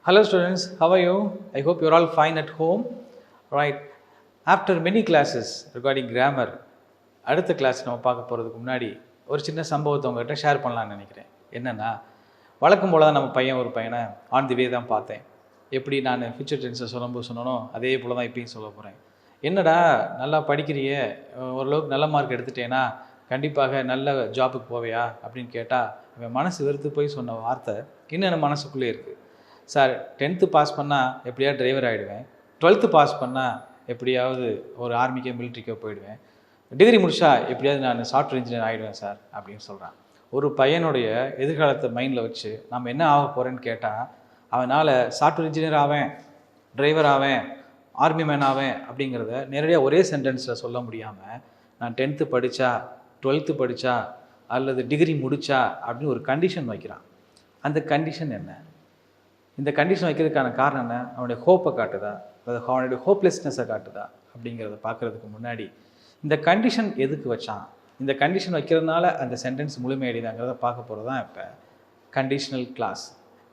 Hello students, how are you? I hope you're all fine at home. Right. After many classes regarding grammar, அடுத்த class நம்ம பார்க்க போகிறதுக்கு முன்னாடி ஒரு சின்ன சம்பவத்தை உங்கள்கிட்ட ஷேர் பண்ணலான்னு நினைக்கிறேன். என்னென்னா, வழக்கம் போல் தான் நம்ம ஒரு பையனை ஆன் தி வே தான் பார்த்தேன். எப்படி நான் ஃபியூச்சர் டென்ஸை சொல்லும்போது சொன்னனோ அதே போல் தான் இப்பயும் சொல்ல போகிறேன். என்னடா நல்லா படிக்கிறியே, ஓரளவுக்கு நல்ல மார்க் எடுத்துட்டேன்னா கண்டிப்பாக நல்ல ஜாபுக்கு போவையா அப்படின்னு கேட்டால் அவன் மனசு வெறுத்து போய் சொன்ன வார்த்தை இன்னும் என் மனசுக்குள்ளே இருக்குது. சார், 10th பாஸ் பண்ணால் எப்படியாவது டிரைவர் ஆகிடுவேன், 12th பாஸ் பண்ணால் எப்படியாவது ஒரு ஆர்மிக்கோ மிலிட்ரிக்கோ போயிடுவேன், டிகிரி முடிச்சா எப்படியாவது நான் சாஃப்ட்வேர் இன்ஜினியர் ஆகிடுவேன் சார் அப்படின்னு சொல்கிறான். ஒரு பையனுடைய எதிர்காலத்தை மைண்டில் வச்சு நம்ம என்ன ஆக போகிறேன்னு கேட்டால் அவனால் சாஃப்ட்வேர் இன்ஜினியர் ஆவேன், டிரைவர் ஆவேன், ஆர்மி மேன் ஆவேன் அப்படிங்கிறத நேரடியாக ஒரே சென்டென்ஸில் சொல்ல முடியாமல் நான் 10th படித்தா 12th படித்தா அல்லது டிகிரி முடித்தா அப்படின்னு ஒரு கண்டிஷன் வைக்கிறான். அந்த கண்டிஷன் என்ன? இந்த கண்டிஷன் வைக்கிறதுக்கான காரணம் என்ன? அவனுடைய ஹோப்பை காட்டுதா, அது அவனுடைய ஹோப்லெஸ்னஸை காட்டுதா அப்படிங்கிறத பார்க்குறதுக்கு முன்னாடி இந்த கண்டிஷன் எதுக்கு வச்சான், இந்த கண்டிஷன் வைக்கிறதுனால அந்த சென்டென்ஸ் முழுமையடைதாங்கிறத பார்க்க போகிறது தான் இப்போ conditional clause.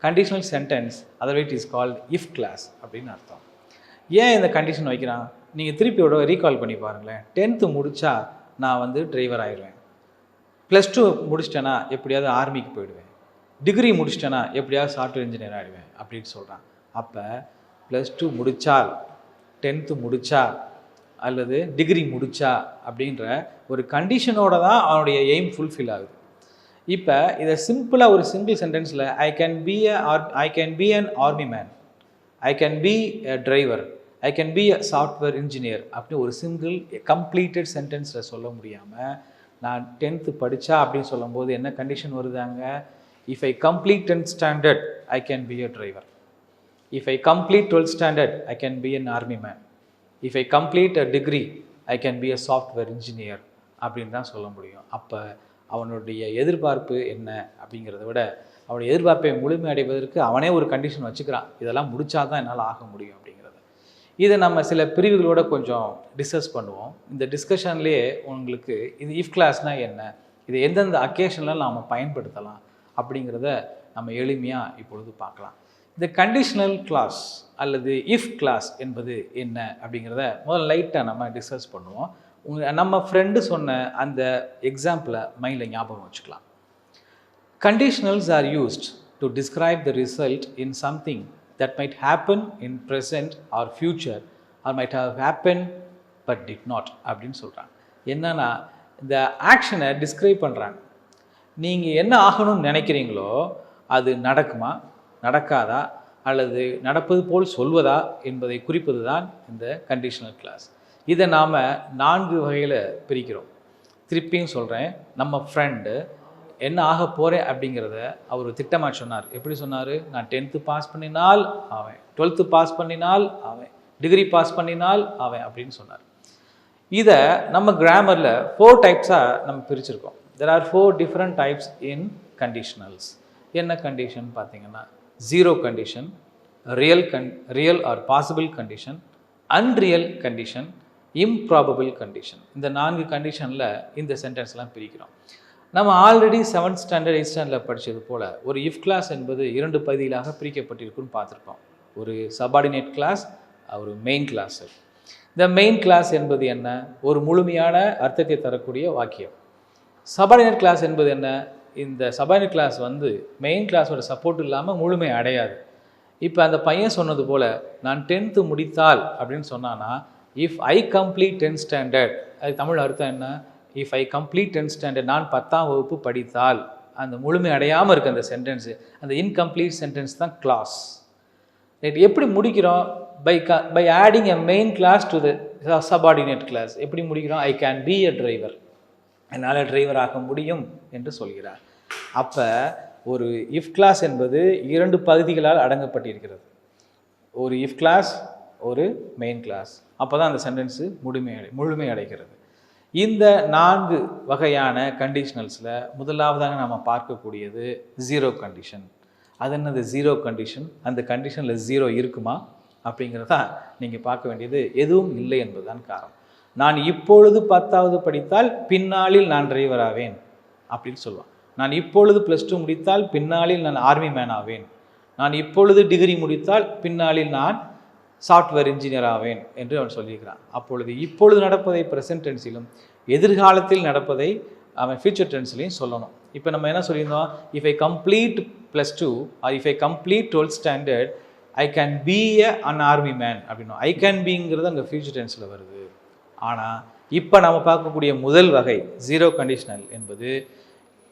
Conditional sentence otherwise is called if class அப்படின்னு அர்த்தம். ஏன் இந்த கண்டிஷன் வைக்கிறான்? நீங்கள் திருப்பியோட ரீகால் பண்ணி பாருங்களேன். 10th முடித்தா நான் டிரைவர் ஆயிடுவேன், +2 முடிச்சிட்டேன்னா எப்படியாவது ஆர்மிக்கு போயிடுவேன், டிகிரி முடிச்சிட்டேன்னா எப்படியாவது சாஃப்ட்வேர் இன்ஜினியர் ஆகிடுவேன் அப்படின்னு சொல்கிறான். அப்போ +2 முடித்தால், 10th முடித்தா அல்லது டிகிரி முடித்தா அப்படின்ற ஒரு கண்டிஷனோட தான் அவனுடைய எய்ம் ஃபுல்ஃபில் ஆகுது. இப்போ இதை சிம்பிளாக ஒரு சிங்கிள் சென்டென்ஸில் I can be an army man, I can be a driver, I can be a software engineer அப்படின்னு ஒரு சிங்கிள் கம்ப்ளீட்டட் சென்டென்ஸில் சொல்ல முடியாமல் நான் 10th படித்தா அப்படின்னு சொல்லும்போது என்ன condition வருதாங்க? If I complete 10th standard, I can be a driver. If I complete 12th standard, I can be an army man. If I complete a degree, I can be a software engineer அப்படின்னு தான் சொல்ல முடியும். அப்போ அவனுடைய எதிர்பார்ப்பு என்ன அப்படிங்கிறத விட அவனுடைய எதிர்பார்ப்பை முழுமை அடைவதற்கு அவனே ஒரு கண்டிஷன் வச்சுக்கிறான், இதெல்லாம் முடித்தா தான் என்னால் ஆக முடியும் அப்படிங்கிறத. இதை நம்ம சில பிரிவுகளோட கொஞ்சம் டிஸ்கஸ் பண்ணுவோம். இந்த டிஸ்கஷன்லேயே உங்களுக்கு இது இஃப் கிளாஸ்னால் என்ன, இது எந்தெந்த அக்கேஷனில் நாம் பயன்படுத்தலாம் அப்படிங்கிறத நம்ம எளிமையாக இப்பொழுது பார்க்கலாம். இந்த கண்டிஷனல் கிளாஸ் அல்லது இஃப் கிளாஸ் என்பது என்ன அப்படிங்கிறத முதல்ல லைட்டாக நம்ம டிஸ்கஸ் பண்ணுவோம். நம்ம ஃப்ரெண்டு சொன்ன அந்த எக்ஸாம்பிளை மைண்டில் ஞாபகம் வச்சுக்கலாம். Conditionals are used to describe the result in something that might happen in present or future or might have happened but did not அப்படின்னு சொல்கிறாங்க. என்னன்னா இந்த ஆக்ஷனை டிஸ்கிரைப் பண்ணுறாங்க. நீங்கள் என்ன ஆகணும்னு நினைக்கிறீங்களோ அது நடக்குமா, நடக்காதா, அல்லது நடப்பது போல் சொல்வதா என்பதை குறிப்பது தான் இந்த கண்டிஷனல் கிளாஸ். இதை நாம் 4 வகையில் பிரிக்கிறோம். திருப்பியும் சொல்கிறேன், நம்ம ஃப்ரெண்டு என்ன ஆக போகிறேன் அப்படிங்கிறத அவர் திட்டமாக சொன்னார். எப்படி சொன்னார்? நான் 10th பாஸ் பண்ணினால் அவன், 12th பாஸ் பண்ணினால் அவன், டிகிரி பாஸ் பண்ணினால் அவன் அப்படின்னு சொன்னார். இதை நம்ம கிராமரில் 4 டைப்ஸாக நம்ம பிரிச்சிருக்கோம். There are 4 different types in conditionals. என்ன கண்டிஷன் பார்த்தீங்கன்னா, zero condition, real or possible condition, unreal condition, improbable condition. இந்த 4 கண்டிஷனில் இந்த சென்டென்ஸ்லாம் பிரிக்கிறோம். நம்ம ஆல்ரெடி 7th ஸ்டாண்டர்ட் 8th ஸ்டாண்டர்டில் படித்தது போல் ஒரு இஃப் கிளாஸ் என்பது 2 பகுதிகளாக பிரிக்கப்பட்டிருக்குன்னு பார்த்துருப்போம். ஒரு சபார்டினேட் கிளாஸ், ஒரு மெயின் கிளாஸ். இந்த மெயின் கிளாஸ் என்பது என்ன? ஒரு முழுமையான அர்த்தத்தை தரக்கூடிய வாக்கியம். சபார்டினேட் கிளாஸ் என்பது என்ன? இந்த சபார்டினேட் கிளாஸ் மெயின் கிளாஸோட சப்போர்ட் இல்லாமல் முழுமை அடையாது. இப்போ அந்த பையன் சொன்னது போல் நான் 10th முடித்தால் அப்படின்னு சொன்னான்னா, if I complete 10th standard, அது தமிழ் அர்த்தம் என்ன? If I complete 10th standard, நான் 10ஆம் வகுப்பு படித்தால், அந்த முழுமை அடையாமல் இருக்குது அந்த சென்டென்ஸு, அந்த இன்கம்ப்ளீட் சென்டென்ஸ் தான் கிளாஸ். ரைட்? எப்படி முடிக்கிறோம்? By adding a main clause to the subordinate clause. எப்படி முடிக்கிறோம்? I can be a driver, என்னால் டிரைவர் ஆக முடியும் என்று சொல்கிறார். அப்போ ஒரு இஃப் கிளாஸ் என்பது 2 பகுதிகளால் அடங்கப்பட்டிருக்கிறது. ஒரு இஃப் கிளாஸ், ஒரு மெயின் கிளாஸ். அப்போ தான் அந்த சென்டென்ஸு முழுமை அடைகிறது. இந்த 4 வகையான கண்டிஷனல்ஸில் முதலாவதாக நாம் பார்க்கக்கூடியது ஜீரோ கண்டிஷன். அது என்னது ஜீரோ கண்டிஷன்? அந்த கண்டிஷனில் 0 இருக்குமா அப்படிங்கிறதா நீங்கள் பார்க்க வேண்டியது. எதுவும் இல்லை என்பதுதான் காரணம். நான் இப்பொழுது 10வது படித்தால் பின்னாளில் நான் டிரைவர் ஆவேன் அப்படின்னு சொல்லுவான். நான் இப்பொழுது +2 முடித்தால் பின்னாளில் நான் ஆர்மி மேன் ஆவேன். நான் இப்பொழுது டிகிரி முடித்தால் பின்னாளில் நான் சாஃப்ட்வேர் இன்ஜினியர் ஆவேன் என்று அவன் சொல்லியிருக்கிறான். அப்பொழுது இப்பொழுது நடப்பதை ப்ரெசன்ட் டென்ஸிலும் எதிர்காலத்தில் நடப்பதை அவன் ஃபியூச்சர் டென்ஸ்லையும் சொல்லணும். இப்போ நம்ம என்ன சொல்லியிருந்தோம், if I complete +2 or if I complete 12th standard I can be an army man அப்படின்னா ஐ கேன் பிங்கிறது அங்கே ஃபியூச்சர் டென்ஸில் வருது. ஆனால் இப்போ நம்ம பார்க்கக்கூடிய முதல் வகை ஜீரோ கண்டிஷனல் என்பது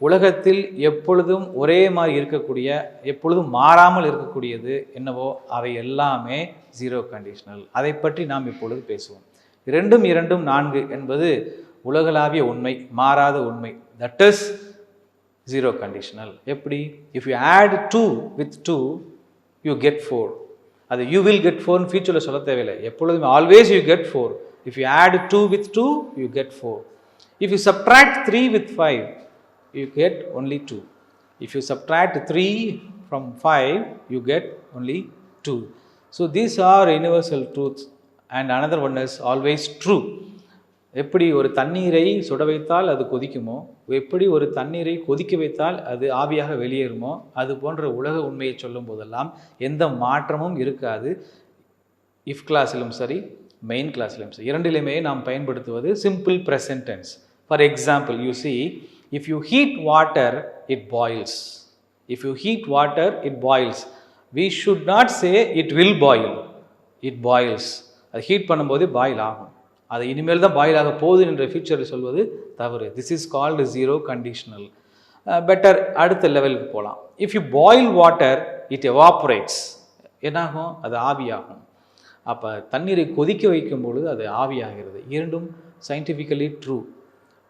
உலகத்தில் எப்பொழுதும் ஒரே மாதிரி இருக்கக்கூடிய, எப்பொழுதும் மாறாமல் இருக்கக்கூடியது என்னவோ அவை எல்லாமே ஜீரோ கண்டிஷனல். அதை பற்றி நாம் இப்பொழுது பேசுவோம். 2 2 4 என்பது உலகளாவிய உண்மை, மாறாத உண்மை. That is zero conditional. எப்படி? If you add 2 with 2 you get 4. அது யூ வில் கெட் 4 ஃபியூச்சரில் சொல்ல தேவையில்லை, எப்பொழுதுமே always you get 4. If you add 2 with 2 you get 4. If you subtract 3 with 5 you get only 2. If you subtract 3 from 5 you get only 2. So these are universal truths and another one is always true. எப்படி ஒரு தண்ணீரை சுட வைத்தால் அது கொதிக்குமோ, எப்படி ஒரு தண்ணீரை கொதிக்க வைத்தால் அது ஆவியாக வெளியேறுமோ, அது போன்ற உலக உண்மையை சொல்லும் போதெல்லாம் எந்த மாற்றமும் இருக்காது. இஃப் கிளாஸிலும் சரி, மெயின் கிளாஸிலும் சரி, இரண்டிலுமே நாம் பயன்படுத்துவது simple present tense. For example, you see, if you heat water it boils. If you heat water it boils. We should not say it will boil. It boils. அது ஹீட் பண்ணும்போது boil ஆகும். அது இனிமேல் தான் பாயில் ஆக போகுது என்ற ஃபியூச்சரில் சொல்வது தவறு. This is called zero conditional. Better அடுத்த லெவலுக்கு போகலாம். If you boil water it evaporates. என்னாகும்? அது ஆவியாகும். அப்போ தண்ணீரை கொதிக்க வைக்கும் பொழுது அது ஆவியாகிறது. இரண்டும் சயின்டிஃபிக்கலி ட்ரூ.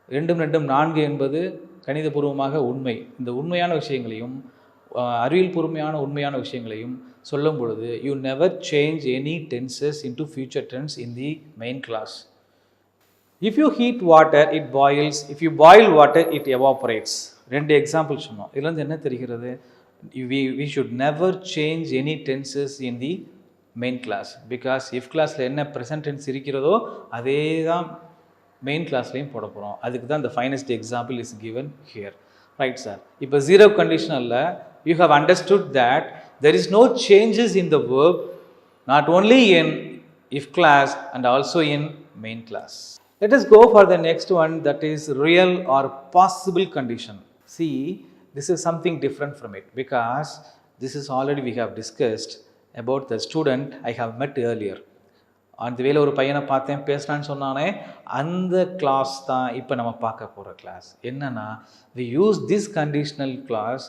2 2 4 என்பது கணிதபூர்வமாக உண்மை. இந்த உண்மையான விஷயங்களையும் அறிவியல் பூர்வமான உண்மையான விஷயங்களையும் சொல்லும் பொழுது you never change any tenses into future tense in the main clause. If you heat water it boils, if you boil water it evaporates. 2 example சொன்னோம். இதுலேருந்து என்ன தெரிகிறது? we should never change any tenses in the main class because if கிளாஸில் என்ன present tense இருக்கிறதோ அதே தான் main கிளாஸ்லையும் போட போகிறோம். அதுக்கு தான் இந்த finest example is given here. Right sir. இப்போ ஜீரோ கண்டிஷனலில் you have understood that there is no changes in the verb not only in if clause and also in main clause. Let us go for the next one, that is real or possible condition. See, this is something different from it because this is already we have discussed about the student I have met earlier. அந்த வேலை ஒரு பையனை பார்த்தேன், பேசலான்னு சொன்னானே, அந்த class தான் இப்போ நம்ம பார்க்க போகிற கிளாஸ். என்னென்னா, we use this conditional class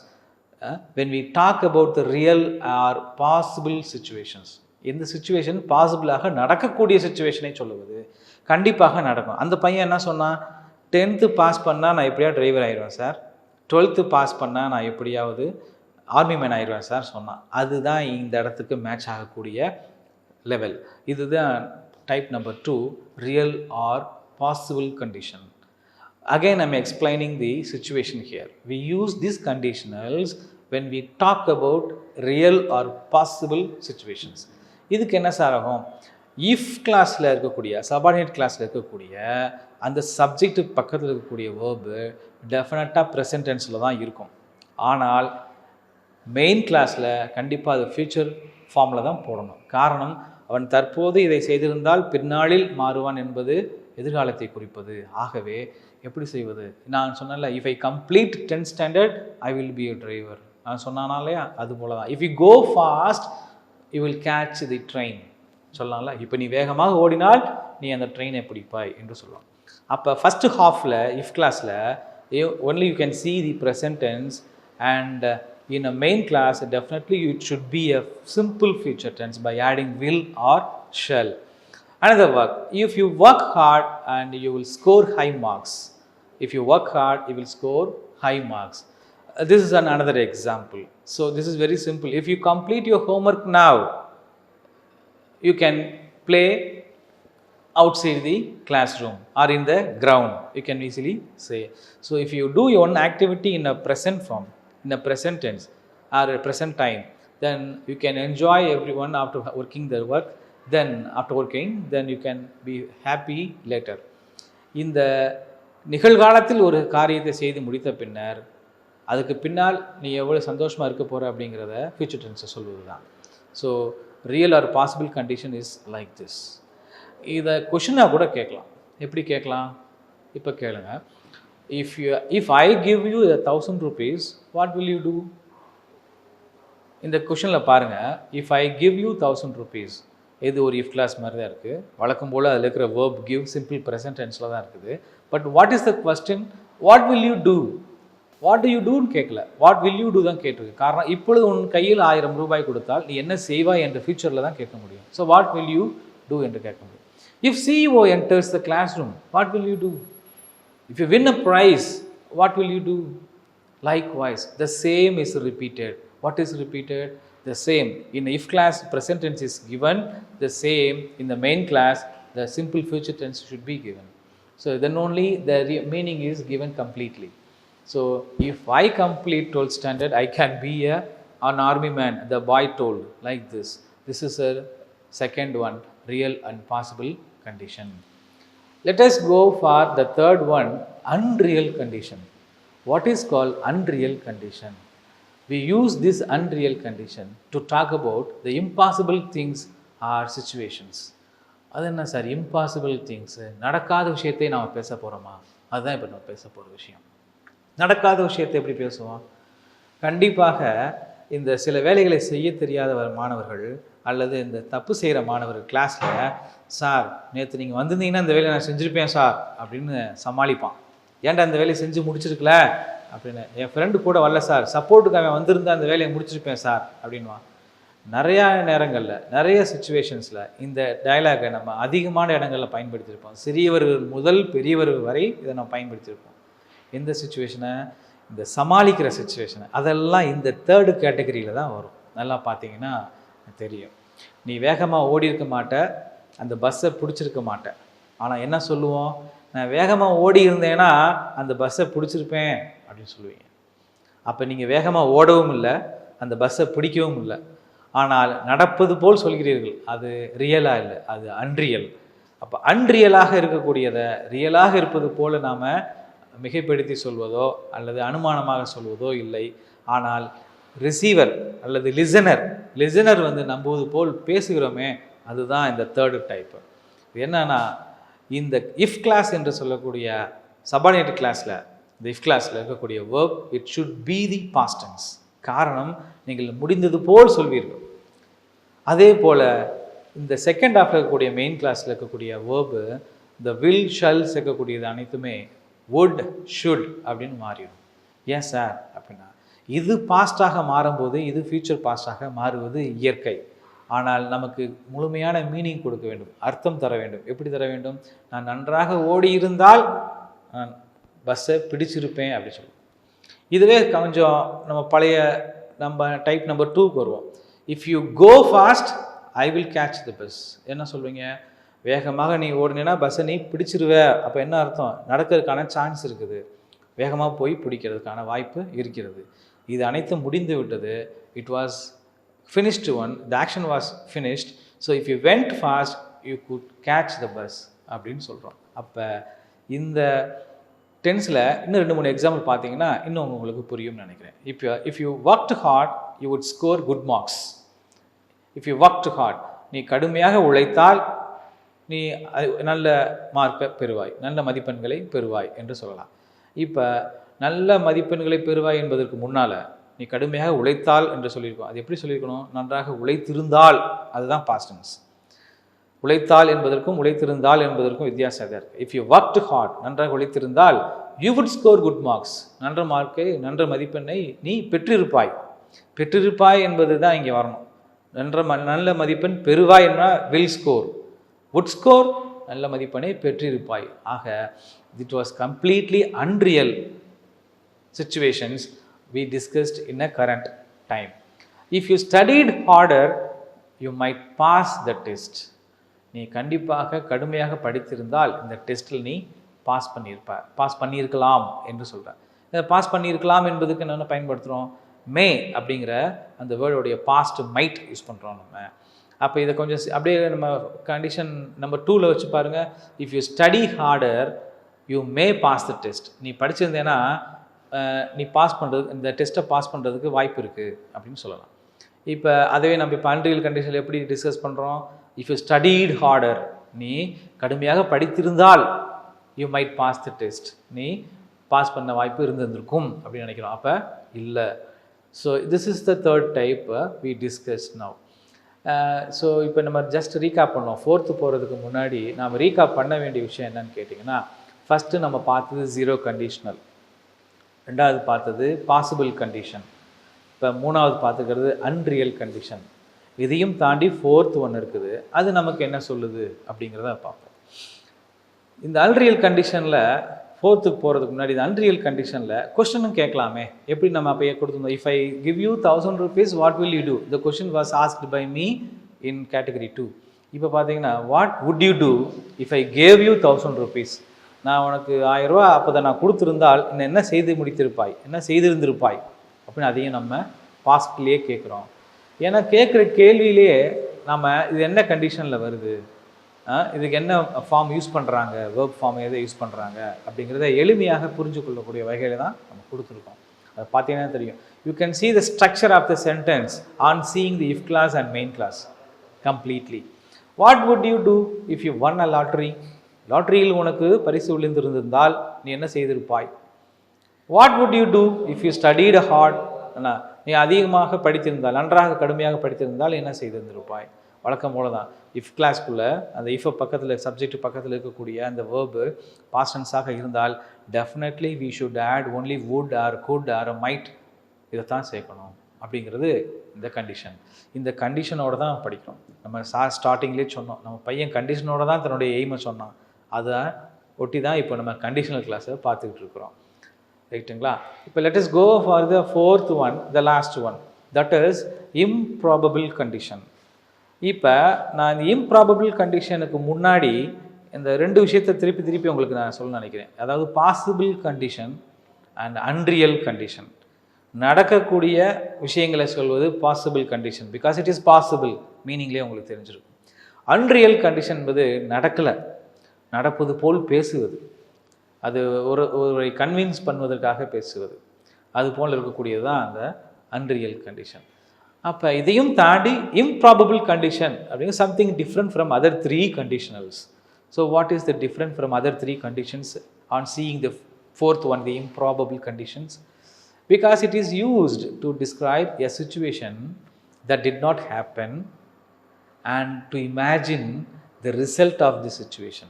when we talk about the real or possible situations. இந்த சுச்சுவேஷன் பாசிபிளாக நடக்கக்கூடிய சுச்சுவேஷனை சொல்லுவது. கண்டிப்பாக நடக்கும். அந்த பையன் என்ன சொன்னான்? 10th பாஸ் பண்ணால் நான் எப்படியா டிரைவர் ஆயிடுவேன் சார், 12th பாஸ் பண்ணால் நான் எப்படியாவது ஆர்மி மேன் ஆயிடுவேன் சார் சொன்னான். அதுதான் இந்த இடத்துக்கு மேட்ச் ஆகக்கூடிய லெவல். இதுதான் type number 2, real or possible condition. Again I am explaining the situation here. We use these conditionals when we talk about real or possible situations. இதுக்கு என்ன சார் ஆகும்? இஃப் கிளாஸில் இருக்கக்கூடிய, சபார்டினேட் கிளாஸில் இருக்கக்கூடிய அந்த சப்ஜெக்ட் பக்கத்தில் இருக்கக்கூடிய வேர்பு டெஃபினட்டாக ப்ரெசன்ட் டென்ஸில் தான் இருக்கும். ஆனால் மெயின் கிளாஸில் கண்டிப்பாக அது ஃபியூச்சர் ஃபார்மில் தான் போடணும். காரணம், அவன் தற்போது இதை செய்திருந்தால் பின்னாளில் மாறுவான் என்பது எதிர்காலத்தை குறிப்பது. ஆகவே எப்படி செய்வது? நான் சொன்னேன்ல, if I complete 10th standard I will be a driver, நான் சொன்னானா இல்லையா? அது போல தான். If you go fast you will catch the train சொல்லலாம்ல. இப்போ நீ வேகமாக ஓடினால் நீ அந்த ட்ரெயினை பிடிப்பாய் என்று சொல்லலாம். அப்போ ஃபஸ்ட்டு ஹாஃபில் இஃப் கிளாஸில் only you can see the present tense, and in a main class definitely it should be a simple future tense by adding will or shall. Another work, if you work hard and you will score high marks. If you work hard you will score high marks. This is another example. So this is very simple. If you complete your homework now, you can play outside the classroom or in the ground, you can easily say. So if you do your own activity in a present form, in a present tense or a present time, then you can enjoy everyone after working their work. Then after working, then you can be happy later. இந்த நிகழ்காலத்தில் ஒரு காரியத்தை செய்து முடித்த பின்னர் அதுக்கு பின்னால் நீ எவ்வளோ சந்தோஷமாக இருக்க போகிற அப்படிங்கிறத ஃபியூச்சர் டென்ஸை சொல்வது தான். So real or possible condition is like this. இதை கொஷினாக கூட கேட்கலாம். எப்படி கேட்கலாம்? இப்போ கேளுங்க. If I give you 1000 rupees, what will you do? இந்த கொஷனில் பாருங்கள், if I give you 1000 rupees, இது ஒரு இஃப் கிளாஸ் மாதிரி தான் இருக்குது. வழக்கம் போல் அதில் இருக்கிற வேர்ப் கிவ் சிம்பிள் ப்ரெசன்ட் டென்ஸில் தான் இருக்குது. But what is the question? What will you do? What do you டூன்னு கேட்கல, வாட் வில் யூ டூ தான் கேட்டிருக்கு. காரணம், இப்பொழுது உன் கையில் 1000 ரூபாய் கொடுத்தால் நீ என்ன செய்வாய் என்று ஃபியூச்சரில் தான் கேட்க முடியும். So what will you do என்று கேட்க முடியும். If CEO enters the classroom, what will you do? If you win a prize, what will you do? Likewise, the same is repeated. What is repeated? The same. In if class, present tense is given. The same in the main class, the simple future tense should be given. So then only the meaning is given completely. So if I complete 12th standard, I can be an army man, the boy told, like this. This is a second one, real and possible condition. Let us go for the third one, unreal condition. What is called unreal condition? We use this unreal condition to talk about the impossible things or situations. அது என்ன sir impossible things? நடக்காத விஷயத்தை நாம் பேச போகிறோமா? அதுதான் இப்போ நம்ம பேச போகிற விஷயம். நடக்காத விஷயத்தை எப்படி பேசுவோம்? கண்டிப்பாக இந்த சில வேலைகளை செய்ய தெரியாத மாணவர்கள் அல்லது இந்த தப்பு செய்கிற மாணவர்கள் கிளாஸில், சார் நேற்று நீங்கள் வந்திருந்தீங்கன்னா இந்த வேலையை நான் செஞ்சுருப்பேன் சார் அப்படின்னு சமாளிப்பான். ஏன்டா அந்த வேலையை செஞ்சு முடிச்சிருக்கல அப்படின்னு. என் ஃப்ரெண்டு கூட வரல சார், சப்போர்ட்டுக்கு அவன் வந்திருந்தா அந்த வேலையை முடிச்சிருப்பேன் சார் அப்படின்வான். நிறையா நேரங்களில் நிறைய சுச்சுவேஷன்ஸில் இந்த டயலாகை நம்ம அதிகமான இடங்களில் பயன்படுத்தியிருப்போம். சிறியவர்கள் முதல் பெரியவர்கள் வரை இதை நம்ம பயன்படுத்தியிருப்போம். எந்த சுச்சுவேஷனை? இந்த சமாளிக்கிற சுச்சுவேஷனை. அதெல்லாம் இந்த தேர்டு கேட்டகரியில் தான் வரும். நல்லா பார்த்தீங்கன்னா தெரியும். நீ வேகமாக ஓடி இருக்க மாட்ட, அந்த பஸ்ஸை பிடிச்சிருக்க மாட்டேன். ஆனால் என்ன சொல்லுவோம்? நான் வேகமாக ஓடி இருந்தேன்னா அந்த பஸ்ஸை பிடிச்சிருப்பேன் அப்படின்னு சொல்லுவீங்க. அப்போ நீங்கள் வேகமாக ஓடவும் இல்லை, அந்த பஸ்ஸை பிடிக்கவும் இல்லை, ஆனால் நடப்பது போல் சொல்கிறீர்கள். அது ரியலாக இல்லை, அது அன்ரியல். அப்போ அன்ரியலாக இருக்கக்கூடியதை ரியலாக இருப்பது போல் நாம் மிகைப்படுத்தி சொல்வதோ அல்லது அனுமானமாக சொல்வதோ இல்லை. ஆனால் ரிசீவர் அல்லது லிசனர் வந்து நம்புவது போல் பேசுகிறோமே, அதுதான் இந்த தேர்டு டைப்பு. என்னன்னா, இந்த இஃப் கிளாஸ் என்று சொல்லக்கூடிய சபார்டினேட் கிளாஸில், இந்த இஃப் கிளாஸில் இருக்கக்கூடிய verb it should be the past tense. காரணம், நீங்கள் முடிந்தது போல் சொல்வீர்கள். அதே போல் இந்த செகண்ட் ஹாஃபில் இருக்கக்கூடிய மெயின் கிளாஸில் இருக்கக்கூடிய வேர்பு, இந்த வில் ஷல்ஸ் இருக்கக்கூடியது அனைத்துமே would should அப்படின்னு மாறிடும். ஏன் சார் அப்படின்னா, இது பாஸ்டாக மாறும்போது இது ஃபியூச்சர் பாஸ்டாக மாறுவது இயற்கை. ஆனால் நமக்கு முழுமையான மீனிங் கொடுக்க வேண்டும், அர்த்தம் தர வேண்டும். எப்படி தர வேண்டும்? நான் நன்றாக ஓடி இருந்தால் நான் பஸ்ஸை பிடிச்சிருப்பேன் அப்படி சொல்லுவோம். இதுவே கொஞ்சம் நம்ம டைப் நம்பர் 2க்கு வருவோம். If you go fast I will catch the bus. என்ன சொல்வீங்க? வேகமாக நீ ஓடினா பஸ்ஸை நீ பிடிச்சிருவ. அப்போ என்ன அர்த்தம்? நடக்கிறதுக்கான சான்ஸ் இருக்குது, வேகமாக போய் பிடிக்கிறதுக்கான வாய்ப்பு இருக்கிறது. இது அனைத்தும் முடிந்து விட்டது. It was finished one, the action was finished. So if you went fast you good catch the bus அப்படின்னு சொல்கிறோம். அப்போ இந்த டென்ஸில் இன்னும் 2-3 எக்ஸாம்பிள் பார்த்தீங்கன்னா இன்னும் உங்களுக்கு புரியும்னு நினைக்கிறேன். If you worked hard you would score good marks. If you worked hard, நீ கடுமையாக உழைத்தால் நீ நல்ல மார்க்கை பெறுவாய், நல்ல மதிப்பெண்களை பெறுவாய் என்று சொல்லலாம். இப்போ நல்ல மதிப்பெண்களை பெறுவாய் என்பதற்கு முன்னால் நீ கடுமையாக உழைத்தால் என்று சொல்லியிருக்கோம். அது எப்படி சொல்லியிருக்கணும்? நன்றாக உழைத்திருந்தால். அதுதான் பாஸ்ட் டென்ஸ். உழைத்தால் என்பதற்கும் உழைத்திருந்தால் என்பதற்கும் வித்தியாசம் இருக்குது. இஃப் யூ ஒர்க்ட் ஹார்ட், நன்றாக உழைத்திருந்தால், you would score good marks, நல்ல மதிப்பெண்ணை நீ பெற்றிருப்பாய் என்பது தான் இங்கே வரணும். நல்ல மதிப்பெண் பெறுவாய் என்றால் வில் ஸ்கோர், would score, நல்ல மதிப்பெண்ணை பெற்றிருப்பாய். ஆக it was completely unreal situations we discussed in a current time. If you studied harder you might pass the test. நீ கண்டிப்பாக கடுமையாக படித்திருந்தால் இந்த டெஸ்ட்டில் நீ பாஸ் பண்ணியிருக்கலாம் என்று சொல்கிறேன். இதை பாஸ் பண்ணியிருக்கலாம் என்பதுக்கு என்ன பயன்படுத்துகிறோம்? மே அப்படிங்கிற அந்த வேர்டோடைய பாஸ்ட் மைட் யூஸ் பண்ணுறோம் நம்ம. அப்போ இதை கொஞ்சம் அப்படியே நம்ம கண்டிஷன் நம்பர் 2ல் வச்சு பாருங்கள். If you study harder you may pass the test. நீ படிச்சிருந்தேன்னா நீ பாஸ் பண்ணுறது, இந்த டெஸ்ட்டை பாஸ் பண்ணுறதுக்கு வாய்ப்பு இருக்குது அப்படின்னு சொல்லலாம். இப்போ அதுவே நம்ம இப்போ அன்ரியல் கண்டிஷனில் எப்படி டிஸ்கஸ் பண்ணுறோம்? இஃப் யூ ஸ்டடீட் ஹார்டர், நீ கடுமையாக படித்திருந்தால் you might pass the test, நீ பாஸ் பண்ண வாய்ப்பு இருந்திருக்கும் அப்படின்னு நினைக்கிறோம். அப்போ இல்லை. So this is the third type we discuss now. So இப்போ நம்ம ஜஸ்ட் ரீகாப் பண்ணோம். ஃபோர்த்து போகிறதுக்கு முன்னாடி நாம் ரீகாப் பண்ண வேண்டிய விஷயம் என்னன்னு கேட்டிங்கன்னா, ஃபஸ்ட்டு நம்ம பார்த்தது ஜீரோ கண்டிஷனல், ரெண்டாவது பார்த்தது பாசிபிள் கண்டிஷன், இப்போ மூணாவது பார்த்துக்கிறது அன்ரியல் கண்டிஷன். இதையும் தாண்டி ஃபோர்த் ஒன்று இருக்குது. அது நமக்கு என்ன சொல்லுது அப்படிங்கிறத பார்ப்போம். இந்த அன்ரியல் கண்டிஷனில் ஃபோர்த்துக்கு போகிறதுக்கு முன்னாடி இந்த அன்ரியல் கண்டிஷனில் கொஸ்டினும் கேட்கலாமே. எப்படி நம்ம அப்போ கொடுத்துருந்தோம், if I give you 1000 rupees what will you do? The question was asked by me in category 2. இப்போ பார்த்தீங்கன்னா what would you do if I gave you 1000 rupees? நான் உனக்கு 1000 ரூபா அப்போ தான் நான் கொடுத்துருந்தால் இன்னும் என்ன செய்து முடித்திருப்பாய், என்ன செய்திருந்திருப்பாய் அப்படின்னு அதையும் நம்ம பாஸ்ட்லேயே கேட்குறோம். ஏன்னா கேட்குற கேள்வியிலேயே நம்ம இது என்ன கண்டிஷனில் வருது, இதுக்கு என்ன ஃபார்ம் யூஸ் பண்ணுறாங்க, வேர்ப் ஃபார்ம் எதை யூஸ் பண்ணுறாங்க அப்படிங்கிறத எளிமையாக புரிஞ்சு கொள்ளக்கூடிய வகையில் தான் நம்ம கொடுத்துருக்கோம். அதை பார்த்தீங்கன்னா தெரியும். You can see the structure of the sentence on seeing the if clause and main clause completely. What would you do if you won a lottery? லாட்ரியில் உனக்கு பரிசு விழுந்திருந்தால் நீ என்ன செய்திருப்பாய்? What would you do if you studied hard? நீ அதிகமாக படித்திருந்தால், நன்றாக கடுமையாக படித்திருந்தால் என்ன செய்திருந்திருப்பாய்? வழக்கம் போல தான் இஃப் கிளாஸ்க்குள்ளே அந்த இஃப் பக்கத்தில், சப்ஜெக்ட் பக்கத்தில் இருக்கக்கூடிய அந்த வேர்பு பாஸ்ட் டென்ஸாக இருந்தால் definitely we should add only would or could or might, இதைத்தான் சேர்க்கணும் அப்படிங்கிறது இந்த கண்டிஷன். இந்த கண்டிஷனோடு தான் படிக்கணும். நம்ம ஸ்டார்டிங்லேயே சொன்னோம், நம்ம பையன் கண்டிஷனோடு தான் தன்னுடைய எய்மை சொன்னான். அதை ஒட்டி தான் இப்போ நம்ம கண்டிஷனல் கிளாஸை பார்த்துக்கிட்டு இருக்கிறோம். ரைட்டுங்களா? இப்போ let us go for the fourth one, the last one, that is improbable condition. இப்போ நான் இந்த இம்ப்ராபபிள் கண்டிஷனுக்கு முன்னாடி இந்த ரெண்டு விஷயத்தை திருப்பி உங்களுக்கு நான் சொல்ல நினைக்கிறேன். அதாவது possible condition and unreal condition. நடக்கக்கூடிய விஷயங்களை சொல்வது possible condition, because it is possible மீனிங்லேயே உங்களுக்கு தெரிஞ்சிருக்கும். அன்ரியல் கண்டிஷன் என்பது நடக்கலை, நடப்பது போல் பேசுவது, அது ஒரு கன்வின்ஸ் பண்ணுவதற்காக பேசுவது, அது போல் இருக்கக்கூடியது தான் அந்த அன்ரியல் கண்டிஷன். அப்போ இதையும் தாண்டி இம்ப்ராபபிள் கண்டிஷன் அப்படிங்கிற something different from other 3 conditionals. So what is the different from other 3 conditions on seeing the fourth one, the improbable conditions? Because it is used to describe a situation that did not happen and to imagine the result of the situation.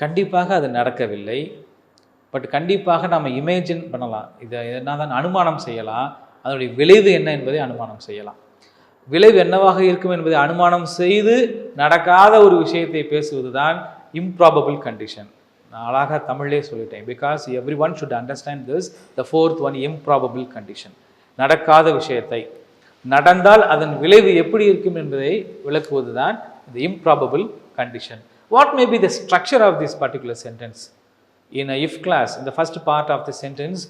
கண்டிப்பாக அது நடக்கவில்லை, but கண்டிப்பாக நாம் imagine பண்ணலாம், இதை என்ன தான் அனுமானம் செய்யலாம், அதனுடைய விளைவு என்ன என்பதை அனுமானம் செய்யலாம். விளைவு என்னவாக இருக்கும் என்பதை அனுமானம் செய்து நடக்காத ஒரு விஷயத்தை பேசுவது தான் இம்ப்ராபபிள் கண்டிஷன். நான் அழகாக தமிழ்லேயே சொல்லிட்டேன். Because every one should understand this, the fourth one improbable condition. நடக்காத விஷயத்தை நடந்தால் அதன் விளைவு எப்படி இருக்கும் என்பதை விளக்குவது தான் இந்த improbable condition. What may be the structure of this particular sentence? In a if clause, in the first part of the sentence,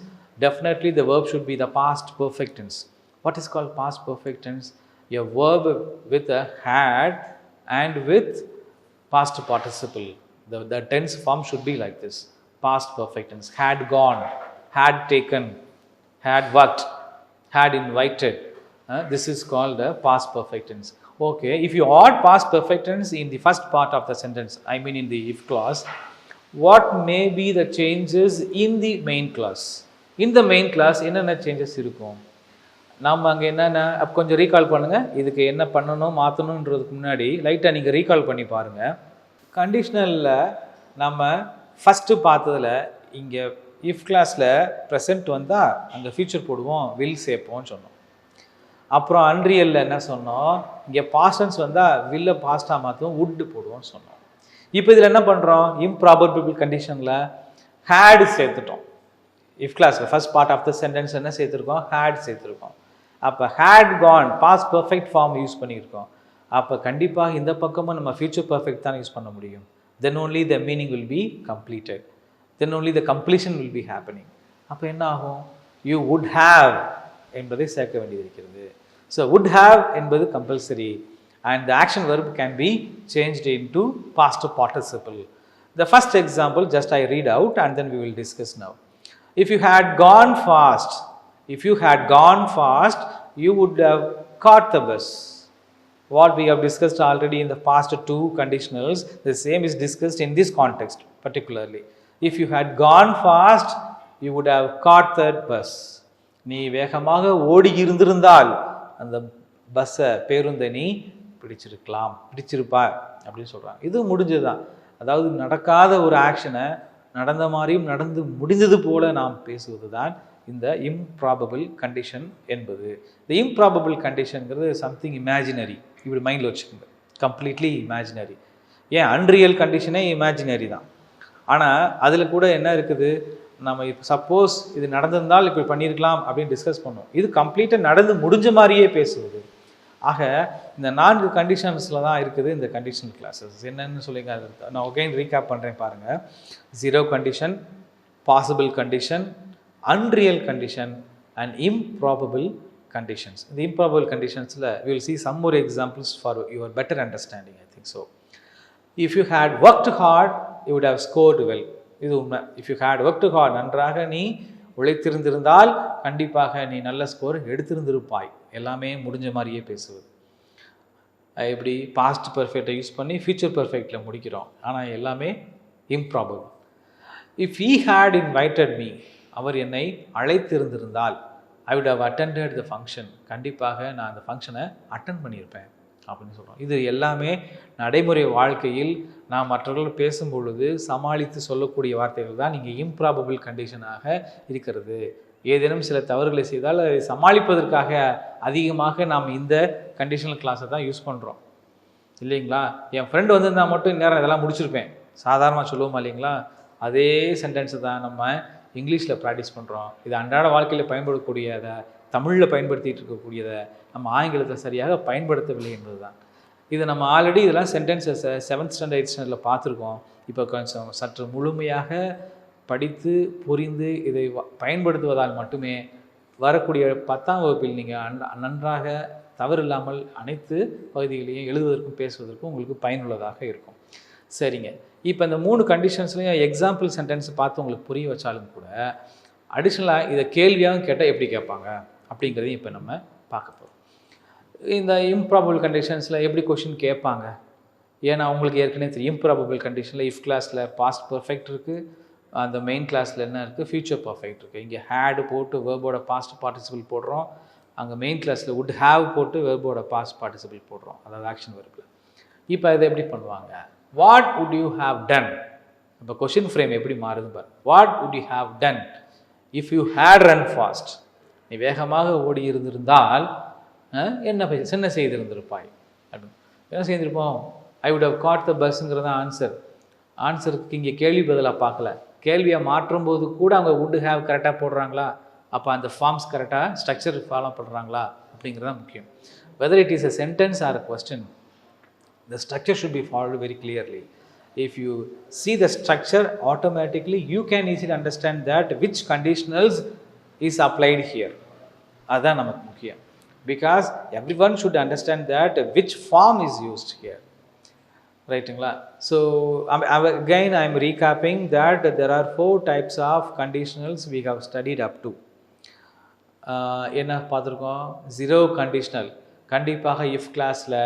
definitely the verb should be the past perfect tense. What is called past perfect tense? A verb with a had and with past participle. The tense form should be like this. Past perfect tense. Had gone, had taken, had worked, had invited. This is called a past perfect tense. Okay, if you add past perfect tense in the first part of the sentence, I mean in the if clause, what may be the changes in the main clause? In the main clause என்னென்ன changes இருக்கும்? நாம் அங்கே என்னென்ன அப்போ கொஞ்சம் recall பண்ணுங்கள். இதுக்கு என்ன பண்ணணும் மாற்றணுன்றதுக்கு முன்னாடி லைட்டாக நீங்கள் ரீகால் பண்ணி பாருங்கள். கண்டிஷ்னலில் நம்ம ஃபஸ்ட்டு பார்த்ததில் இங்கே இஃப் கிளாஸில் ப்ரெசன்ட் வந்தால் அங்கே ஃபியூச்சர் போடுவோம், வில் சேர்ப்போம்னு சொன்னோம். அப்புறம் அன்ரியலில் என்ன சொன்னோம், இங்கே பாஸ்டன்ஸ் வந்தால் வில்லை பாஸ்டாக மாற்றுவோம், வுட்டு போடுவோம்னு சொன்னோம். இப்போ இதில் என்ன பண்ணுறோம், இம்ப்ராபபிள் கண்டிஷனில் ஹேடு சேர்த்துட்டோம். இஃப் கிளாஸில் first part of the sentence என்ன சேர்த்துருக்கோம், ஹேட் சேர்த்துருக்கோம். அப்போ had gone past perfect form use பண்ணியிருக்கோம். அப்போ கண்டிப்பாக இந்த பக்கமும் நம்ம ஃபியூச்சர் பர்ஃபெக்ட் தான் யூஸ் பண்ண முடியும். தென் only the meaning will be completed, then only the completion will be happening. அப்போ என்ன ஆகும், யூ வுட் ஹேவ் என்பதை சேர்க்க வேண்டியது இருக்கிறது. ஸோ வுட் ஹேவ் என்பது compulsory and the action verb can be changed into past participle. The first example just I read out and then we will discuss now. If you had gone fast, if you had gone fast, you would have caught the bus. What we have discussed already in the past two conditionals, the same is discussed in this context particularly. If you had gone fast, you would have caught that bus. நீ வேகமாக ஓடி இருந்திருந்தால் அந்த பஸ்ஸை பேருந்தை நீ பிடிச்சிருப்பா அப்படின்னு சொல்கிறாங்க. இது முடிஞ்சதுதான். அதாவது நடக்காத ஒரு ஆக்ஷனை நடந்த மாதிரியும் நடந்து முடிந்தது போல நாம் பேசுவது தான் இந்த இம்ப்ராபபிள் கண்டிஷன் என்பது. இந்த இம்ப்ராபபிள் கண்டிஷனுங்கிறது சம்திங் இமேஜினரி, இப்படி மைண்டில் வச்சுக்கோங்க. Completely imaginary. ஏன் அன்ரியல் கண்டிஷனே இமேஜினரி தான். ஆனால் அதில் கூட என்ன இருக்குது, நம்ம இப்போ சப்போஸ் இது நடந்திருந்தால் இப்படி பண்ணியிருக்கலாம் அப்படின்னு டிஸ்கஸ் பண்ணுவோம். இது கம்ப்ளீட்டாக நடந்து முடிஞ்ச மாதிரியே பேசுவது. ஆக இந்த 4 கண்டிஷன்ஸில் தான் இருக்குது இந்த கண்டிஷனல் கிளாஸஸ். என்னென்னு சொல்லிங்க, நான் அகைன் ரீகேப் பண்ணுறேன் பாருங்கள். 0 condition, possible condition, unreal condition and improbable conditions. The improbable conditions, we will see some more examples for your better understanding, I think so. If you had worked hard, you would have scored well. இது உண்மை. If you had worked hard, நன்றாக நீ உழைத்திருந்திருந்தால் கண்டிப்பாக நீ நல்ல score எடுத்திருந்திருப்பாய். எல்லாமே முடிஞ்ச மாதிரியே பேசுவது. எப்படி பாஸ்ட் பர்ஃபெக்டை யூஸ் பண்ணி ஃபியூச்சர் பர்ஃபெக்டில் முடிக்கிறோம். ஆனால் எல்லாமே improbable. If he had invited me, அவர் என்னை அழைத்திருந்திருந்தால், I would have attended the function. கண்டிப்பாக நான் அந்த ஃபங்க்ஷனை அட்டன் பண்ணியிருப்பேன் அப்படின்னு சொல்கிறோம். இது எல்லாமே நடைமுறை வாழ்க்கையில் நாம் மற்றவர்கள் பேசும் பொழுது சமாளித்து சொல்லக்கூடிய வார்த்தைகள் தான் இங்கே இம்ப்ராபபிள் கண்டிஷனாக இருக்கிறது. ஏதேனும் சில தவறுகளை செய்தால் அதை சமாளிப்பதற்காக அதிகமாக நாம் இந்த கண்டிஷனல் கிளாஸை தான் யூஸ் பண்ணுறோம் இல்லைங்களா. என் ஃப்ரெண்டு வந்திருந்தால் மட்டும் இந்நேரம் இதெல்லாம் முடிச்சிருப்பேன் சாதாரணமாக சொல்லுவோமா இல்லைங்களா. அதே சென்டென்ஸை தான் நம்ம இங்கிலீஷில் ப்ராக்டிஸ் பண்ணுறோம். இது அன்றாட வாழ்க்கையில் பயன்படக்கூடியதை, தமிழில் பயன்படுத்திகிட்டு இருக்கக்கூடியதை நம்ம ஆங்கிலத்தில் சரியாக பயன்படுத்தவில்லை என்பது தான். இது நம்ம ஆல்ரெடி இதெல்லாம் சென்டென்சஸை 7th ஸ்டாண்டர்ட் 8th ஸ்டாண்டர்டில் பார்த்துருக்கோம். இப்போ கொஞ்சம் சற்று முழுமையாக படித்து புரிந்து இதை பயன்படுத்துவதால் மட்டுமே வரக்கூடிய 10ஆம் வகுப்பில் நீங்கள் நன்றாக தவறில்லாமல் அனைத்து பகுதிகளையும் எழுதுவதற்கும் பேசுவதற்கும் உங்களுக்கு பயனுள்ளதாக இருக்கும். சரிங்க, இப்போ இந்த 3 கண்டிஷன்ஸ்லையும் எக்ஸாம்பிள் சென்டென்ஸ் பார்த்து உங்களுக்கு புரிய வச்சாலும் கூட அடிஷ்னலாக இதை கேள்வியாகவும் கேட்டால் எப்படி கேட்பாங்க அப்படிங்கிறதையும் இப்போ நம்ம பார்க்க போகிறோம். இந்த இம்ப்ராபபிள் கண்டிஷன்ஸில் எப்படி கொஷின் கேட்பாங்க, ஏன்னா உங்களுக்கு ஏற்கனவே தெரியும் இம்ப்ராபபிள் கண்டிஷனில் இஃப் கிளாஸில் பாஸ்ட் பர்ஃபெக்ட் இருக்குது, அந்த மெயின் கிளாஸில் என்ன இருக்குது ஃபியூச்சர் பர்ஃபெக்ட் இருக்குது. இங்கே ஹேடு போட்டு வேர்போட பாஸ்ட் பார்ட்டிசிபிள் போடுறோம், அங்கே மெயின் கிளாஸில் வுட் ஹேவ் போட்டு வேர்போட பாஸ்ட் பார்ட்டிசிபிள் போடுறோம், அதாவது ஆக்ஷன் வெர்பில். இப்போ இதை எப்படி பண்ணுவாங்க, what would you have done. இப்போ கொஷின் ஃப்ரேம் எப்படி மாறுது பாரு. What would you have done if you had run fast. நீ வேகமாக ஓடி இருந்திருந்தால் என்ன செய்திருந்திருப்பாய் அப்படின்னு. என்ன செய்திருப்போம், I would have got the பஸ்ஸுங்கிறது தான் ஆன்சர். ஆன்சருக்கு இங்கே கேள்வி பதிலாக பார்க்கல, கேள்வியை மாற்றும் போது கூட அவங்க வுட் ஹேவ் கரெக்டாக போடுறாங்களா, அப்போ அந்த ஃபார்ம்ஸ் கரெக்டாக ஸ்ட்ரக்சர் ஃபாலோ பண்ணுறாங்களா அப்படிங்கிறது தான் முக்கியம். Whether it is a sentence or a question, the structure should be followed very clearly. If you see the structure, automatically you can easily understand that which conditionals is applied here. அதான் நமக்கு முக்கியம். Because everyone should understand that which form is used here. ரைட்டுங்களா. So again I am recapping that there are 4 types of conditionals we have studied up to. என்ன பார்த்துருக்கோம், 0 conditional. கண்டிப்பாக if கிளாஸில்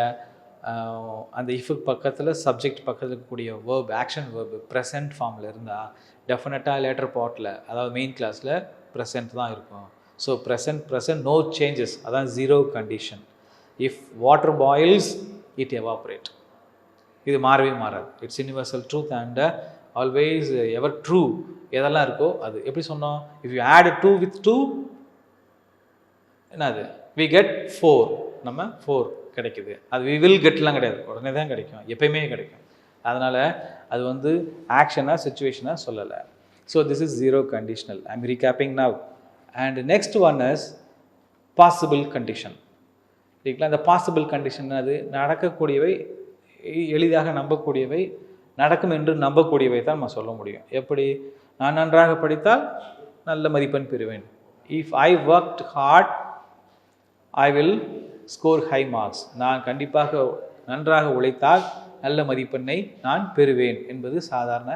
அந்த இஃபுக்கு பக்கத்தில் சப்ஜெக்ட் பக்கத்தில் இருக்கக்கூடிய வேர்ப், ஆக்ஷன் வேர்பு ப்ரெசன்ட் ஃபார்மில் இருந்தால் டெஃபினட்டாக லேட்டர் பார்ட்டில், அதாவது மெயின் கிளாஸில் ப்ரெசன்ட் தான் இருக்கும். ஸோ ப்ரெசன்ட் நோ சேஞ்சஸ், அதான் 0 condition. If water boils it evaporate, இது மாறவே மாறாது. It's universal truth and always ever true. எதெல்லாம் இருக்கோ அது. எப்படி சொன்னோம், இஃப் யூ ஆட் 2 with 2 என்னது, we get 4, நம்ம 4 கிடைக்குது. அது we will getலாம் கிடையாது, உடனே தான் கிடைக்கும், எப்பயுமே கிடைக்கும். அதனால் அது வந்து ஆக்ஷனாக சிச்சுவேஷனாக சொல்லலை. So this is 0 conditional. I am recapping now. And next one is possible condition. சரிங்களா. இந்த பாசிபிள் கண்டிஷன் அது நடக்கக்கூடியவை, எளிதாக நம்பக்கூடியவை, நடக்கும் என்று நம்பக்கூடியவை தான் நம்ம சொல்ல முடியும். எப்படி, நான் நன்றாக படித்தால் நல்ல மதிப்பெண் பெறுவேன். If I worked hard I will score high marks. நான் கண்டிப்பாக நன்றாக உழைத்தால் நல்ல மதிப்பெண்ணை நான் பெறுவேன் என்பது சாதாரண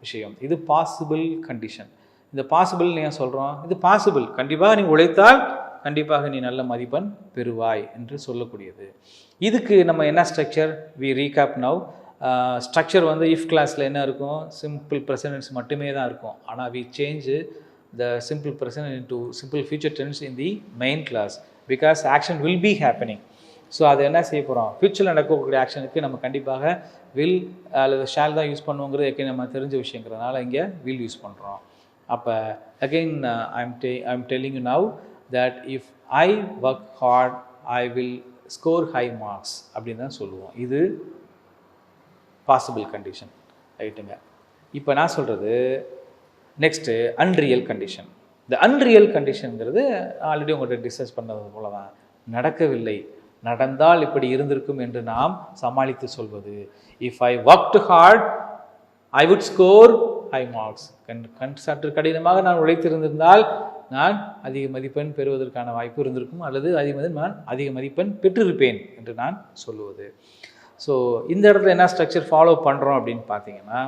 விஷயம். இது பாசிபிள் கண்டிஷன். இந்த பாசிபிள்னு ஏன் சொல்கிறோம்? இது பாசிபிள், கண்டிப்பாக நீ உழைத்தால் கண்டிப்பாக நீ நல்ல மதிப்பெண் பெறுவாய் என்று சொல்லக்கூடியது. இதுக்கு நம்ம என்ன structure? We recap now. Structure வந்து இஃப் கிளாஸில் என்ன இருக்கும்? சிம்பிள் ப்ரெசன்ட் மட்டுமே தான் இருக்கும். ஆனால் we change the simple present into simple future tense in the main clause because action will be happening. So அது என்ன செய்ய போகிறோம்? ஃபியூச்சரில் நடக்கக்கூடிய ஆக்ஷனுக்கு நம்ம கண்டிப்பாக வில் அல்லது ஷால் தான் யூஸ் பண்ணுவோங்கிறது நம்ம தெரிஞ்ச விஷயங்கிறதுனால இங்கே வில் யூஸ் பண்ணுறோம். அப்போ again I'm telling you now that if I work hard I will score high marks அப்படின்னு தான் சொல்லுவோம். இது பாசிபிள் கண்டிஷன், ரைட்டுங்க. இப்போ நான் சொல்கிறது நெக்ஸ்ட்டு அன்ரியல் கண்டிஷன். இந்த அன்ரியல் கண்டிஷனுங்கிறது ஆல்ரெடி உங்கள்கிட்ட டிஸ்கஸ் பண்ணது போல தான், நடக்கவில்லை, நடந்தால் இப்படி இருந்திருக்கும் என்று நாம் சமாளித்து சொல்வது. If I worked hard I would score high marks. சற்று கடினமாக நான் உழைத்திருந்திருந்தால் நான் அதிக மதிப்பெண் பெறுவதற்கான வாய்ப்பு இருந்திருக்கும், அல்லது நான் அதிக மதிப்பெண் பெற்றிருப்பேன் என்று நான் சொல்லுவது. ஸோ இந்த இடத்துல என்ன ஸ்ட்ரக்சர் ஃபாலோ பண்ணுறோம் அப்படின்னு பார்த்தீங்கன்னா,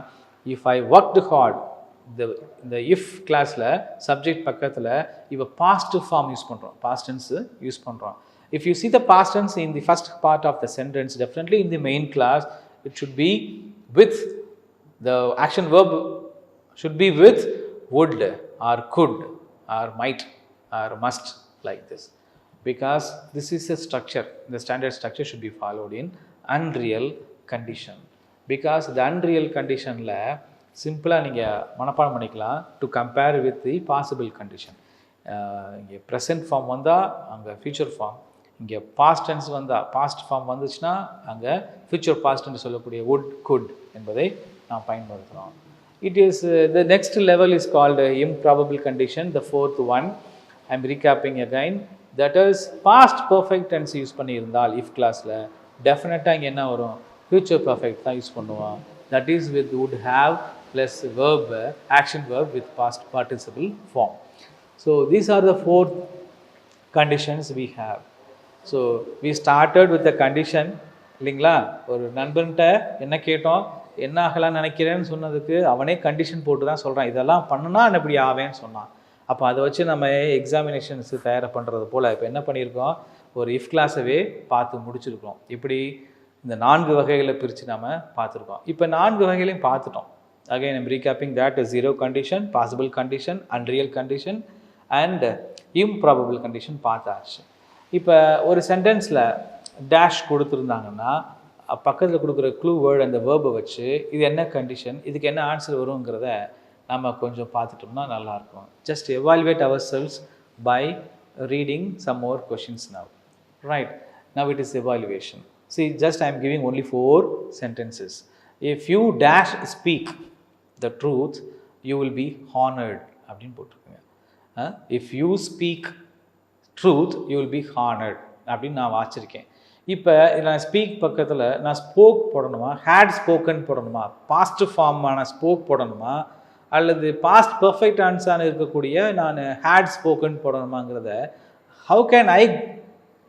இஃப் ஐ ஒர்க்டு ஹார்ட், இந்த இஃப் கிளாஸில் சப்ஜெக்ட் பக்கத்தில் இப்போ பாஸ்ட் ஃபார்ம் யூஸ் பண்ணுறோம், பாஸ்ட் டென்ஸ் யூஸ் பண்ணுறோம். If you see the past tense in the first part of the sentence, definitely in the main class, it should be with the action verb should be with would or could or might or must, like this. Because this is a structure, the standard structure should be followed in unreal condition. Because the unreal condition la simple நீங்க மனப்பாடம் பண்ணிக்கலாம் to compare with the possible condition. இங்கே present form வந்தால் அங்கே future form, இங்கே past tense வந்தால் past form வந்துச்சுன்னா அங்கே ஃபியூச்சர் பாஸ்ட் என்று சொல்லக்கூடிய would could என்பதை நாம் பயன்படுத்துகிறோம். It is the next level is called improbable condition, the fourth one. I am recapping again. That is past perfect tense use பண்ணியிருந்தால் இஃப் கிளாஸில் டெஃபினட்டாக இங்கே என்ன வரும்? ஃபியூச்சர் பர்ஃபெக்ட் தான் யூஸ் பண்ணுவோம். That is with would have plus verb, action verb with past participle form. So these are the four conditions we have. So we started with the condition இல்லைங்களா? ஒரு நண்பன்கிட்ட என்ன கேட்டோம், என்ன ஆகலான்னு நினைக்கிறேன்னு சொன்னதுக்கு அவனே கண்டிஷன் போட்டு தான் சொல்கிறான், இதெல்லாம் பண்ணுனா நான் இப்படி ஆவேன்னு சொன்னான். அப்போ அதை வச்சு நம்ம எக்ஸாமினேஷன்ஸு தயார் பண்ணுறது போல் இப்போ என்ன பண்ணியிருக்கோம், ஒரு இஃப் கிளாஸவே பார்த்து முடிச்சிருக்கோம். இப்படி இந்த 4 வகைகளை பிரித்து நம்ம பார்த்துருக்கோம். இப்போ 4 வகைகளையும் பார்த்துட்டோம். Again I'm recapping that zero condition, possible condition, unreal condition and improbable condition பார்த்தாச்சு. இப்போ ஒரு சென்டென்ஸில் டேஷ் கொடுத்துருந்தாங்கன்னா பக்கத்தில் கொடுக்குற க்ளூ வேர்டு அந்த வேர்பை வச்சு இது என்ன கண்டிஷன், இதுக்கு என்ன ஆன்சர் வருங்கிறத நம்ம கொஞ்சம் பார்த்துட்டோம்னா நல்லாயிருக்கும். Just evaluate ourselves by reading some more questions now. Right, now it is evaluation. See, just I am giving only 4 sentences. If you dash speak the truth, you will be honored அப்படின்னு போட்டிருக்குங்க. If you speak truth, you will be honored அப்படின்னு நான் வாச்சிருக்கேன். இப்போ நான் speak பக்கத்தில் நான் spoke போடணுமா, had spoken போடணுமா, past ஃபார்மான ஸ்போக் போடணுமா, அல்லது பாஸ்ட் பர்ஃபெக்ட் ஆன்சரான இருக்கக்கூடிய நான் ஹேட் ஸ்போக்கன் போடணுமாங்கிறத how can I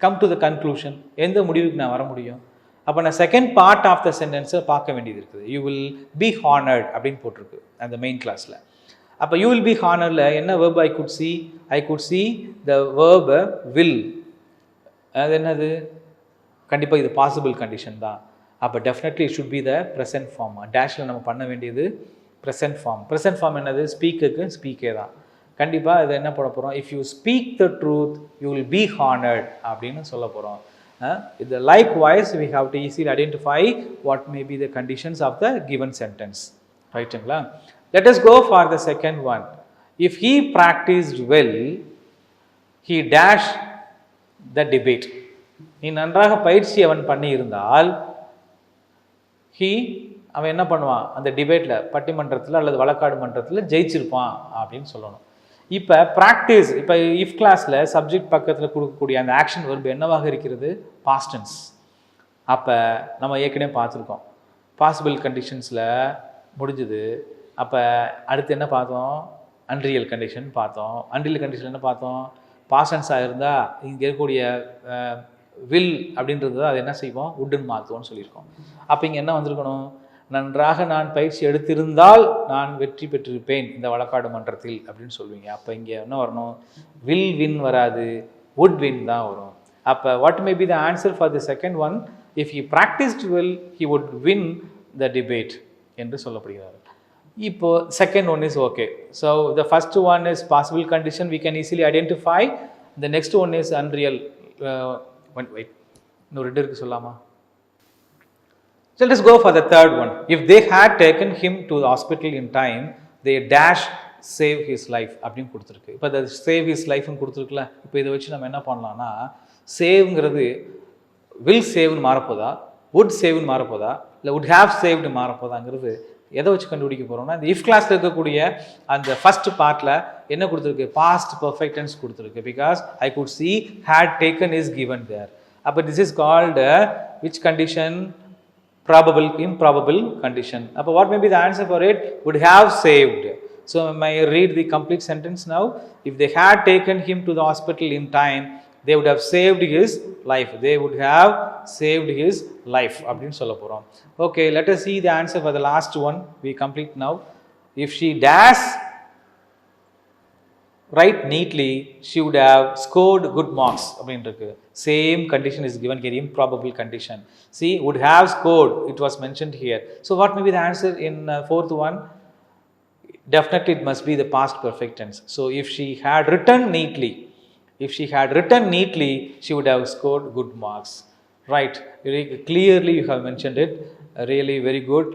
come to the conclusion, எந்த முடிவுக்கு நான் வர முடியும்? அப்போ நான் செகண்ட் பார்ட் ஆஃப் த சென்டென்ஸை பார்க்க வேண்டியது இருக்குது. யூ வில் பி ஹானர்ட் அப்படின்னு போட்டிருக்கு அந்த மெயின் கிளாஸில். அப்போ யூ வில் பி ஹானரில் என்ன verb I could see the verb will. அது என்னது? கண்டிப்பாக இது பாசிபிள் கண்டிஷன் தான். அப்போ definitely it should be the present form. டேஷில் நம்ம பண்ண வேண்டியது ப்ரெசன்ட் ஃபார்ம். ப்ரெசன்ட் ஃபார்ம் என்னது? ஸ்பீக்குக்கு ஸ்பீக்கே தான். கண்டிப்பாக இதை என்ன பண்ண போகிறோம்? If you speak the truth you will be honoured அப்படின்னு சொல்ல போகிறோம். இது likewise we have to easily identify what may be the conditions of the given sentence. ரைட்டுங்களா? Let us go for the second one. If he practiced well, he dashed the debate. நீ நன்றாக பயிற்சி அவன் பண்ணி இருந்தால் அவன் என்ன பண்ணுவான்? அந்த டிபேட்டில், பட்டிமன்றத்தில் அல்லது வழக்காடு மன்றத்தில் ஜெயிச்சிருப்பான் அப்படின்னு சொல்லணும். இப்போ ப்ராக்டிஸ், இப்போ இஃப் கிளாஸில் சப்ஜெக்ட் பக்கத்தில் கொடுக்கக்கூடிய அந்த ஆக்ஷன் வெர்பு என்னவாக இருக்கிறது? Past tense. அப்போ நம்ம ஏற்கனவே பார்த்துருக்கோம், பாசிபிள் கண்டிஷன்ஸில் முடிஞ்சுது. அப்போ அடுத்து என்ன பார்த்தோம்? அன்ரியல் கண்டிஷன் பார்த்தோம். அன்ரியல் கண்டிஷன் என்ன பார்த்தோம்? பாஸ்ட் டென்ஸாக இருந்தால் இங்கே இருக்கக்கூடிய வில் அப்படின்றது அது என்ன செய்வோம்? வுட்டுன்னு மாற்றுவோம்னு சொல்லியிருக்கோம். அப்போ இங்கே என்ன வந்திருக்கணும்? நன்றாக நான் பயிற்சி எடுத்திருந்தால் நான் வெற்றி பெற்றிருப்பேன் இந்த வழக்காடு மன்றத்தில் அப்படின்னு சொல்லுவீங்க. அப்போ இங்கே என்ன வரணும்? வில் வின் வராது, would win தான் வரும். அப்போ what may be the answer for the second one? If he practised well he would win the debate என்று சொல்லப்படுகிறார். இப்போ second one is okay. So the first one is possible condition, we can easily identify. The next one is unreal. Wait, இன்னும் ரெண்டு இருக்கு சொல்லாமா? So let us go for the third one. If they had taken him to the hospital in time, they dash save his life அப்படின்னு கொடுத்துருக்கு. இப்போ the save his lifeன்னு கொடுத்துருக்குல்ல, இப்போ இதை வச்சு நம்ம என்ன பண்ணலாம்னா, சேவ்ங்கிறது will saveன்னு மாறப்போதா, would saveன்னு மாறப்போதா, இல்லை would have saved மாறப்போதாங்கிறது எதை வச்சு கண்டுபிடிக்க போகிறோம்னா, இந்த இஃப் கிளாஸில் இருக்கக்கூடிய அந்த ஃபர்ஸ்ட் பார்ட்டில் என்ன கொடுத்துருக்கு? பாஸ்ட் பர்ஃபெக்ட் டென்ஸ் கொடுத்துருக்கு. Because I could C had taken is given there. அப்போ this is called which condition? Probable, improbable condition. Appo what may be the answer for it? Would have saved. So may I read the complete sentence now? If they had taken him to the hospital in time, they would have saved his life. They would have saved his life அப்படினு சொல்ல போறோம். Okay, let us see the answer for the last one. We complete now. If she dash write neatly, she would have scored good marks அப்படினு இருக்கு. Same condition is given here, improbable condition. See, would have scored, it was mentioned here. So what may be the answer in fourth one? Definitely it must be the past perfect tense. So if she had written neatly, she would have scored good marks. Right, very clearly you have mentioned it. Really very good.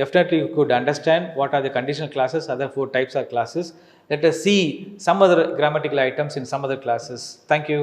Definitely you could understand what are the conditional classes, other 4 types of classes. Let us see some other grammatical items in some other classes. Thank you.